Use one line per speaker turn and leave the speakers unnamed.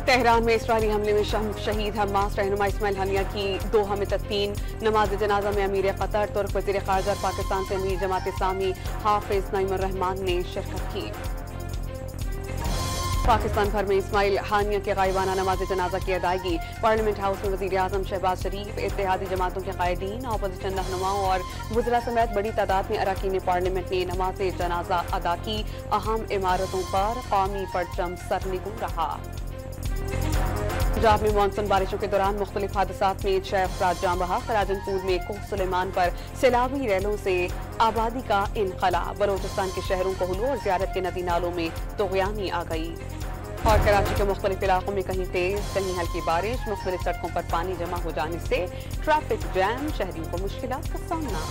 Tehran में Israeli हमले में शहीद हमास रहनुमा इस्माइल हनिया की 2 में तदफीन। नमाज जनाजा में अमीर कतर तुर्क वज़ीर ख़ारजा पाकिस्तान से अमीर जमात इस्लामी हाफिज नईमुर रहमान ने शिरकत की। पाकिस्तान भर में इस्माइल हानिया के गायबाना नमाज जनाजा की अदायगी। पार्लियामेंट हाउस में वज़ीर आज़म शहबाज शरीफ, इत्तेहादी जमातों के कायदीन, अपोजिशन रहनुमाओं और वुज़रा समेत बड़ी तादाद में अरकान पार्लियामेंट ने नमाज जनाजा अदा की। अहम इमारतों पर कौमी परचम सरनिगू रहा। पंजाब में मानसून बारिशों के दौरान मुख्तलिफ हादसात में 6 अफराद जान बहक। राजनपुर में कोह सुलेमान पर सैलाबी रैलों से आबादी का इनखला। बलोचिस्तान के शहरों कोहलू और ज़ियारत के नदी नालों में तुग़यानी आ गई। और कराची के मुख्तलिफ इलाकों में कहीं तेज कहीं हल्की बारिश। मुख्तलिफ सड़कों पर पानी जमा हो जाने से ट्रैफिक जैम, शहरियों को मुश्किलात का सामना।